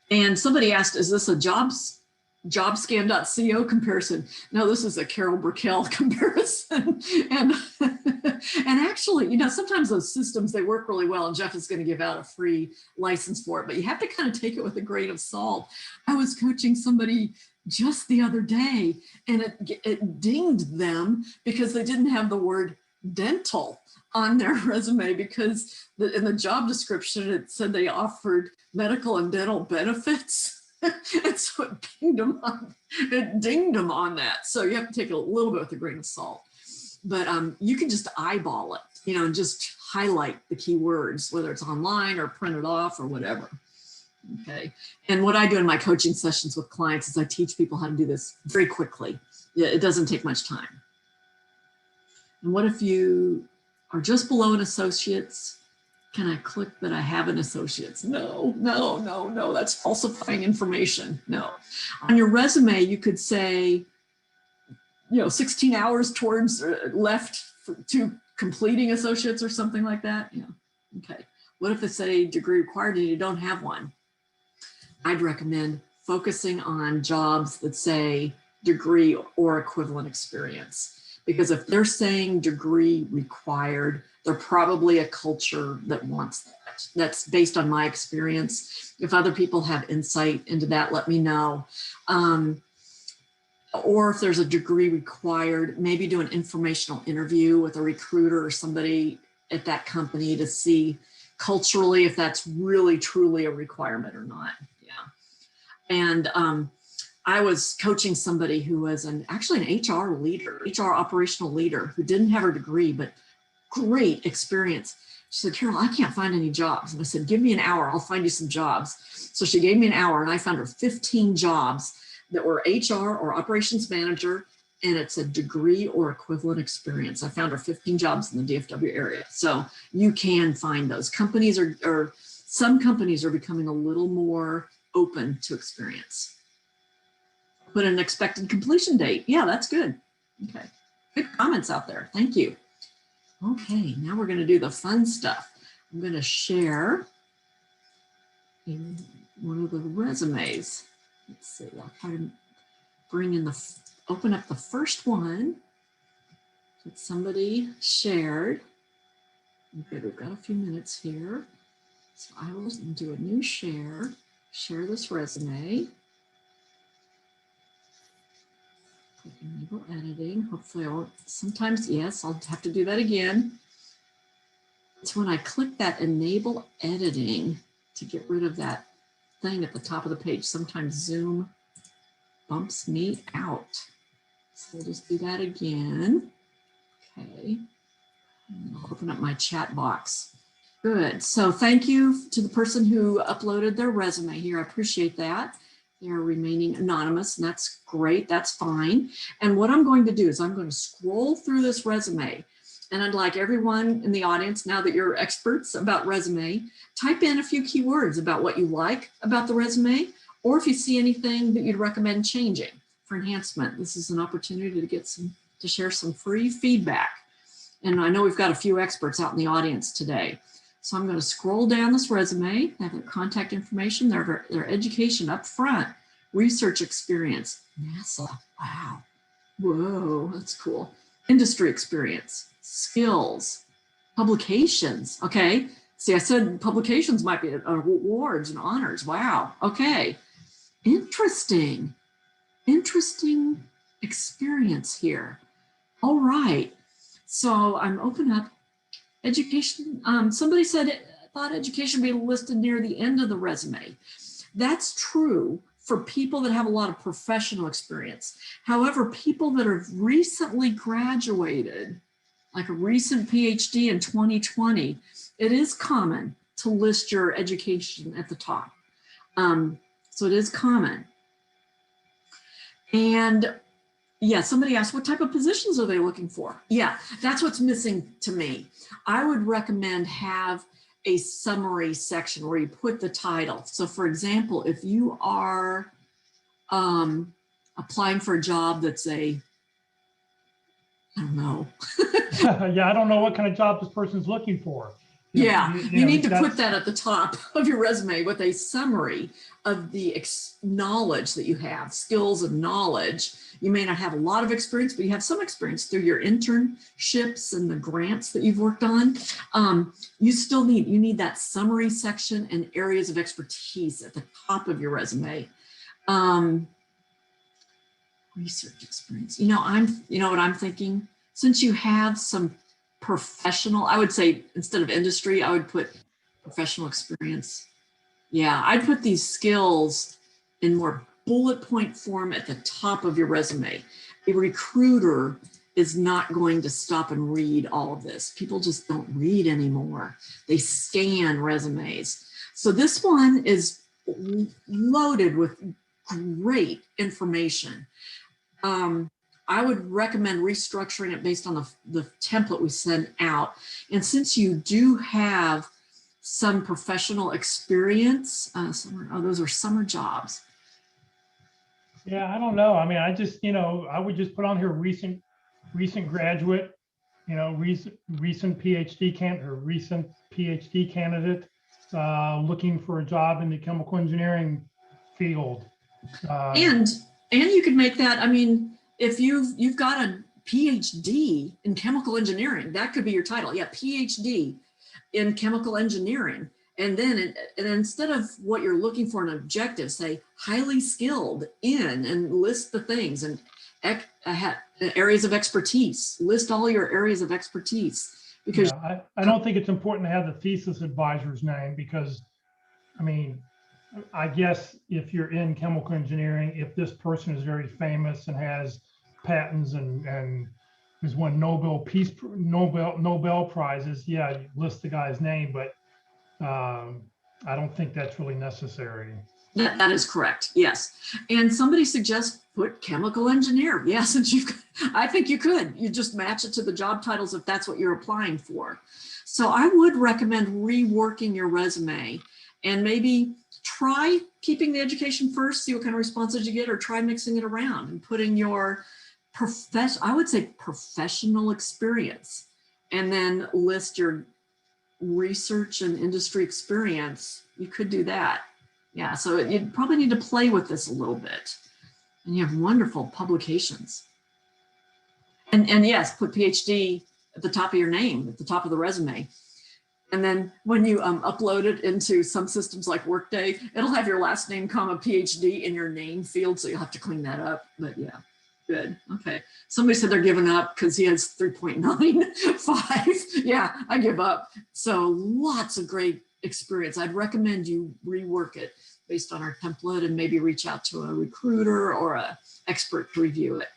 And somebody asked, is this a jobscan.co comparison? No, this is a Carol Brickell comparison. And actually, sometimes those systems, they work really well, and Jeff is going to give out a free license for it, but you have to kind of take it with a grain of salt. I was coaching somebody just the other day, and it dinged them because they didn't have the word dental on their resume, because in the job description, it said they offered medical and dental benefits. And so it dinged them on that. So you have to take it a little bit with a grain of salt. But you can just eyeball it, and just highlight the keywords, whether it's online or print it off or whatever. Okay. And what I do in my coaching sessions with clients is I teach people how to do this very quickly. It doesn't take much time. And what if you are just below an associate's? Can I click that I have an associate's? No. That's falsifying information. No. On your resume, you could say, 16 hours towards left to completing associates or something like that. Okay. What if it's a degree required and you don't have one? I'd recommend focusing on jobs that say degree or equivalent experience, because if they're saying degree required, they're probably a culture that wants that. That's based on my experience. If other people have insight into that, let me know. Or if there's a degree required, maybe do an informational interview with a recruiter or somebody at that company to see culturally if that's really truly a requirement or not. And I was coaching somebody who was actually an HR leader, HR operational leader, who didn't have her degree, but great experience. She said, Carol, I can't find any jobs. And I said, give me an hour, I'll find you some jobs. So she gave me an hour, and I found her 15 jobs that were HR or operations manager, and it's a degree or equivalent experience. I found her 15 jobs in the DFW area. So you can find those. Companies or some companies are becoming a little more open to experience. Put an expected completion date. Yeah, that's good. Okay, good comments out there. Thank you. Okay, now we're going to do the fun stuff. I'm going to share in one of the resumes. Let's see, I'll try to bring in open up the first one that somebody shared. Okay, we've got a few minutes here. So I will do a new share this resume. Click enable editing. Hopefully I won't, sometimes, yes, I'll have to do that again. It's when I click that enable editing to get rid of that thing at the top of the page. Sometimes Zoom bumps me out. So we'll just do that again. Okay. And I'll open up my chat box. Good. So thank you to the person who uploaded their resume here. I appreciate that. They're remaining anonymous, and that's great. That's fine. And what I'm going to do is I'm going to scroll through this resume. And I'd like everyone in the audience, now that you're experts about resume, type in a few keywords about what you like about the resume, or if you see anything that you'd recommend changing for enhancement. This is an opportunity to get to share some free feedback. And I know we've got a few experts out in the audience today. So I'm going to scroll down this resume. They have their contact information, their education up front, research experience, NASA, wow, whoa, that's cool. Industry experience, skills, publications, okay. See, I said publications might be awards and honors, wow, okay. Interesting experience here. All right, so I'm open up. Education, somebody said thought education be listed near the end of the resume. That's true for people that have a lot of professional experience. However, people that have recently graduated, like a recent PhD in 2020, it is common to list your education at the top. So it is common. And yeah, somebody asked, what type of positions are they looking for? Yeah, that's what's missing to me. I would recommend have a summary section where you put the title. So for example, if you are applying for a job that's I don't know. Yeah, I don't know what kind of job this person's looking for. Yeah, you need to put that at the top of your resume with a summary of the knowledge that you have, skills and knowledge. You may not have a lot of experience, but you have some experience through your internships and the grants that you've worked on. You need that summary section and areas of expertise at the top of your resume. Research experience. You know what I'm thinking? Since you have some professional, I would say instead of industry, I would put professional experience. Yeah, I'd put these skills in more bullet point form at the top of your resume. A recruiter is not going to stop and read all of this. People just don't read anymore. They scan resumes. So this one is loaded with great information. I would recommend restructuring it based on the template we send out. And since you do have some professional experience, those are summer jobs. Yeah, I don't know. I mean, I just, I would just put on here recent graduate, recent PhD candidate looking for a job in the chemical engineering field. And you could make that, I mean, if you've got a PhD in chemical engineering, that could be your title. Yeah, PhD in chemical engineering. And then instead of what you're looking for an objective, say highly skilled in, and list the things and areas of expertise, list all your areas of expertise. Because yeah, I don't think it's important to have the thesis advisor's name, because I mean, I guess if you're in chemical engineering, if this person is very famous and has patents and has won Nobel prizes, yeah, you list the guy's name, but I don't think that's really necessary. That is correct. Yes. And somebody suggests put chemical engineer. Yes, and I think you could. You just match it to the job titles if that's what you're applying for. So I would recommend reworking your resume and maybe try keeping the education first, see what kind of responses you get, or try mixing it around and putting your I would say professional experience, and then list your research and industry experience. You could do that. Yeah, so you'd probably need to play with this a little bit. And you have wonderful publications. And yes, put PhD at the top of your name, at the top of the resume. And then when you upload it into some systems like Workday, it'll have your last name, comma, PhD in your name field. So you'll have to clean that up, but yeah. Good. Okay. Somebody said they're giving up because he has 3.95. Yeah, I give up. So lots of great experience. I'd recommend you rework it based on our template and maybe reach out to a recruiter or a expert to review it.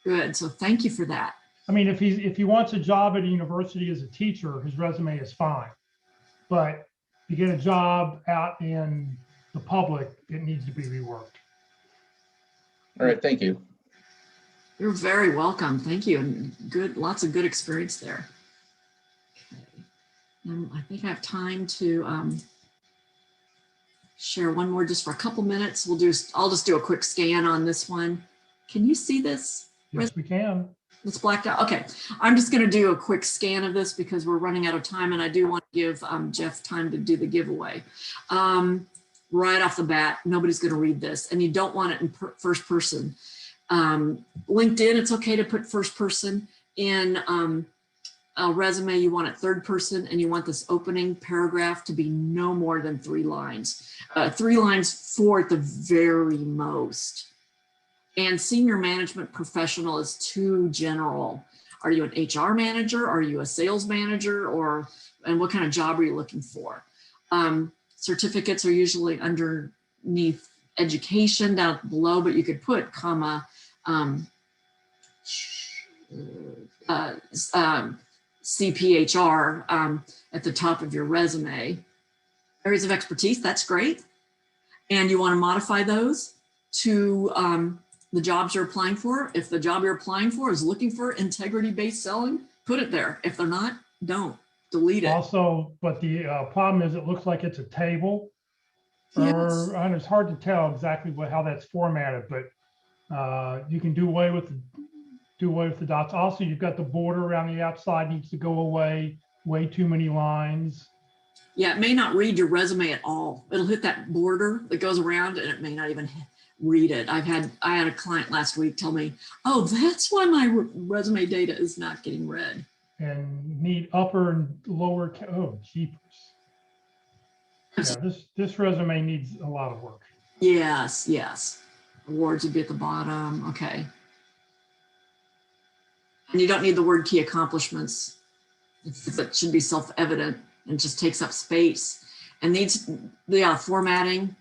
Good. So thank you for that. I mean, if he wants a job at a university as a teacher, his resume is fine. But to get a job out in the public, it needs to be reworked. All right, thank you. You're very welcome. Thank you. And good, lots of good experience there. Okay. I think I have time to share one more just for a couple minutes. I'll just do a quick scan on this one. Can you see this? Yes, we can. It's blacked out. Okay. I'm just going to do a quick scan of this because we're running out of time and I do want to give Jeff time to do the giveaway. Right off the bat, nobody's going to read this and you don't want it in first person. LinkedIn, it's okay to put first person. In a resume, you want it third person and you want this opening paragraph to be no more than 3 lines. 3 lines, 4 at the very most. And senior management professional is too general. Are you an HR manager? Are you a sales manager? And what kind of job are you looking for? Certificates are usually underneath education down below, but you could put comma, CPHR at the top of your resume. Areas of expertise, that's great. And you want to modify those to the jobs you're applying for. If the job you're applying for is looking for integrity-based selling, put it there. If they're not, don't. Delete it. Also, but the problem is it looks like it's a table. Yes. And it's hard to tell exactly how that's formatted, but you can do away with the dots. Also, you've got the border around the outside needs to go away. Way too many lines. Yeah, it may not read your resume at all. It'll hit that border that goes around and it may not even read it. I had a client last week tell me, oh, that's why my resume data is not getting read. And need upper and lower, oh, jeepers. Yeah, this resume needs a lot of work. Yes, yes. Awards would be at the bottom. Okay. And you don't need the word key accomplishments. It should be self-evident and just takes up space. And the formatting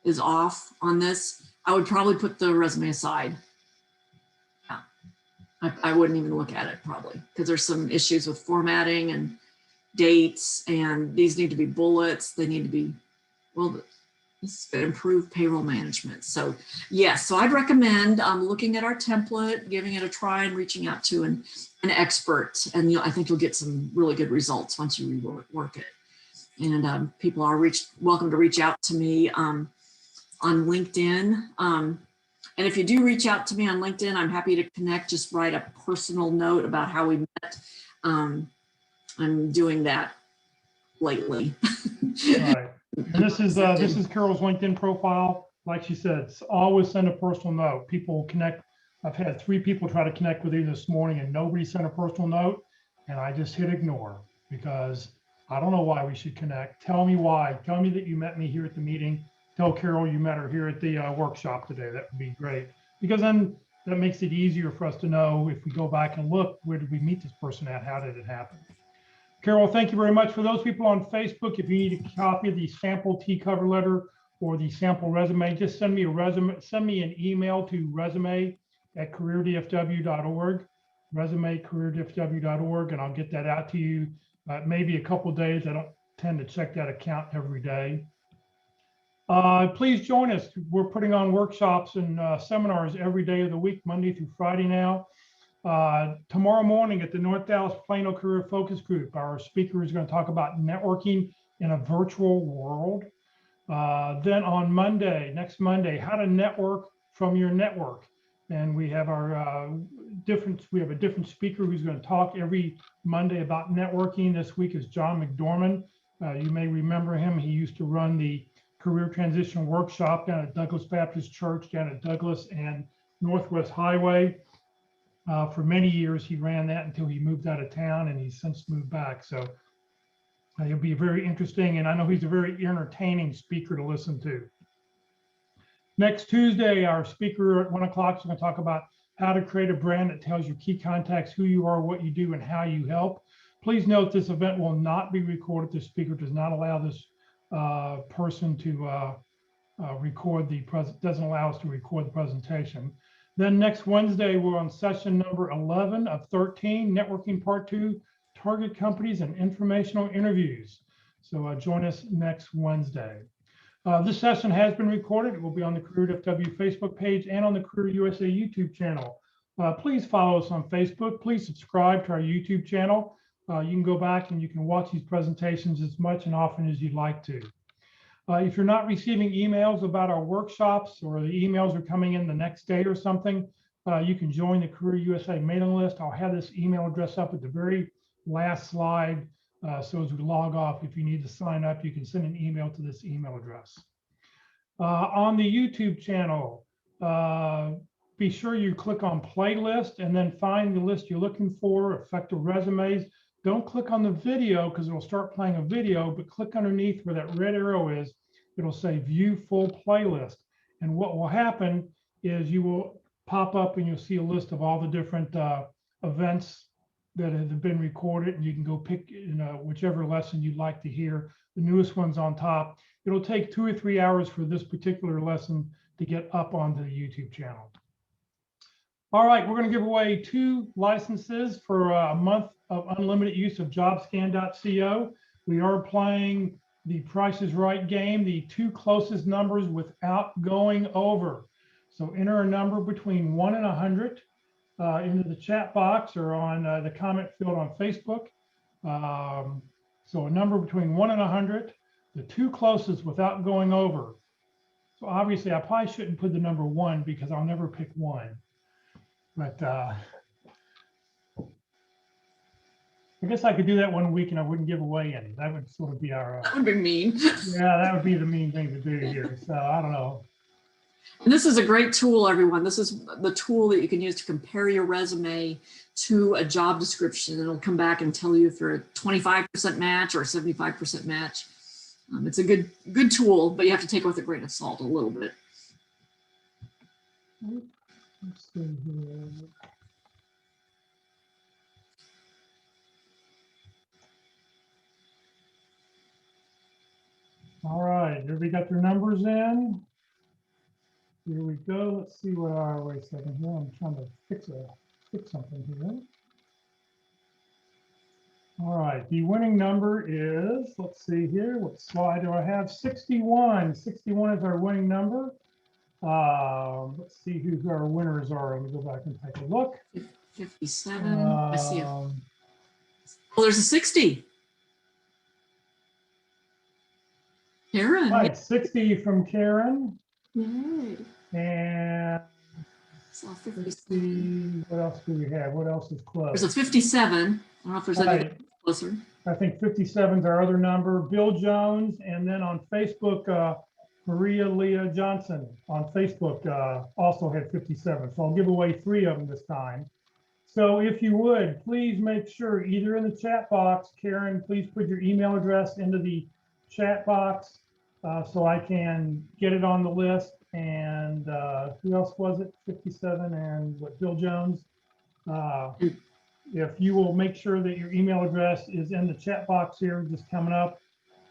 is off on this. I would probably put the resume aside. Yeah. I wouldn't even look at it probably because there's some issues with formatting and dates, and these need to be bullets. They need to be, well, this is going to improve payroll management. So yes, so I'd recommend looking at our template, giving it a try and reaching out to an expert. And I think you'll get some really good results once you rework it. And people are welcome to reach out to me on LinkedIn. And if you do reach out to me on LinkedIn, I'm happy to connect. Just write a personal note about how we met. I'm doing that lately. Right. And this is Carol's LinkedIn profile. Like she said, always send a personal note. People connect. I've had 3 people try to connect with you this morning and nobody sent a personal note. And I just hit ignore because I don't know why we should connect. Tell me why. Tell me that you met me here at the meeting. Tell Carol you met her here at the workshop today. That would be great. Because then that makes it easier for us to know if we go back and look, where did we meet this person at? How did it happen? Carol, thank you very much. For those people on Facebook, if you need a copy of the sample T cover letter or the sample resume, just send me a resume, send me an email to resume@careerdfw.org, resume@careerdfw.org, and I'll get that out to you. Maybe a couple of days. I don't tend to check that account every day. Please join us. We're putting on workshops and seminars every day of the week, Monday through Friday now. Tomorrow morning at the North Dallas Plano Career Focus Group, our speaker is going to talk about networking in a virtual world. Then on Monday, next Monday, how to network from your network. And we have a different speaker who's going to talk every Monday about networking. This week is John McDormand. You may remember him. He used to run the career transition workshop down at Douglas Baptist Church, down at Douglas and Northwest Highway. For many years, he ran that until he moved out of town, and he's since moved back. So it'll be very interesting, and I know he's a very entertaining speaker to listen to. Next Tuesday, our speaker at 1 o'clock is going to talk about how to create a brand that tells your key contacts who you are, what you do, and how you help. Please note this event will not be recorded. The speaker does not allow this person to doesn't allow us to record the presentation. Then next Wednesday, we're on session number 11 of 13, Networking Part 2, Target Companies and Informational Interviews. So join us next Wednesday. This session has been recorded. It will be on the Career.fw Facebook page and on the Career USA YouTube channel. Please follow us on Facebook. Please subscribe to our YouTube channel. You can go back and you can watch these presentations as much and often as you'd like to. If you're not receiving emails about our workshops, or the emails are coming in the next day or something, you can join the Career USA mailing list. I'll have this email address up at the very last slide. So as we log off, if you need to sign up, you can send an email to this email address. On the YouTube channel, be sure you click on playlist and then find the list you're looking for, effective resumes. Don't click on the video because it'll start playing a video, but click underneath where that red arrow is. It'll say view full playlist. And what will happen is you will pop up and you'll see a list of all the different events that have been recorded, and you can go pick whichever lesson you'd like to hear. The newest one's on top. It'll take 2 or 3 hours for this particular lesson to get up onto the YouTube channel. All right, we're going to give away 2 licenses for a month of unlimited use of jobscan.co. We are playing the Price is Right game, the 2 closest numbers without going over. So enter a number between 1 and 100 into the chat box or on the comment field on Facebook. So a number between 1 and 100, the 2 closest without going over. So obviously I probably shouldn't put the number 1 because I'll never pick 1. But I guess I could do that one week and I wouldn't give away any. That would sort of be our. That would be mean. Yeah, that would be the mean thing to do here. So I don't know. And this is a great tool, everyone. This is the tool that you can use to compare your resume to a job description. It'll come back and tell you if you're a 25% match or a 75% match. It's a good tool, but you have to take it with a grain of salt a little bit. Let's see here. All right, everybody got their numbers in? Here we go. Let's see what our, wait a second here. I'm trying to fix something here. All right, the winning number is, let's see here, what slide do I have? 61. 61 is our winning number. Let's see who our winners are. Let me go back and take a look. 57. I see it. Oh, there's a 60. Karen. Right, 60 from Karen. Yay. And let's see, what else do we have? What else is close? There's a 57. I don't know if there's anything closer. I think 57 is our other number. Bill Jones, and then on Facebook, Maria Leah Johnson on Facebook also had 57. So I'll give away 3 of them this time. So if you would, please make sure either in the chat box, Karen, please put your email address into the chat box so I can get it on the list. And who else was it? 57 and what, Bill Jones. If you will make sure that your email address is in the chat box here, just coming up,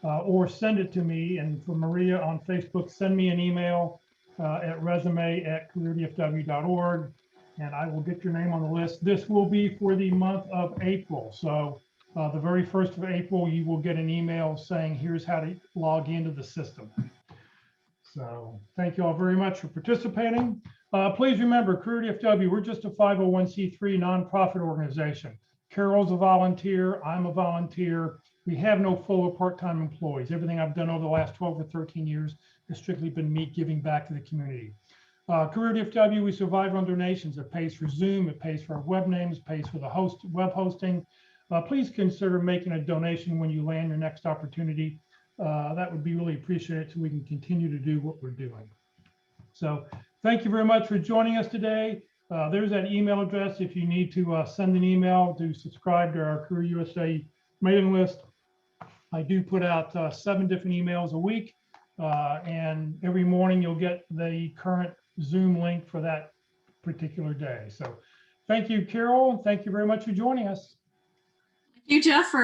or send it to me. And for Maria on Facebook, send me an email at resume@careerdfw.org, and I will get your name on the list. This will be for the month of April. So the very 1st of April, you will get an email saying, here's how to log into the system. So thank you all very much for participating. Please remember, Career DFW, we're just a 501c3 nonprofit organization. Carol's a volunteer, I'm a volunteer. We have no full or part-time employees. Everything I've done over the last 12 or 13 years has strictly been me giving back to the community. Career DFW, we survive on donations. It pays for Zoom, it pays for our web names, pays for the web hosting. Please consider making a donation when you land your next opportunity. That would be really appreciated so we can continue to do what we're doing. So thank you very much for joining us today. There's that email address if you need to send an email to subscribe to our Career USA mailing list. I do put out 7 different emails a week, and every morning you'll get the current Zoom link for that particular day. So thank you, Carol. Thank you very much for joining us. Thank you, Jeff, for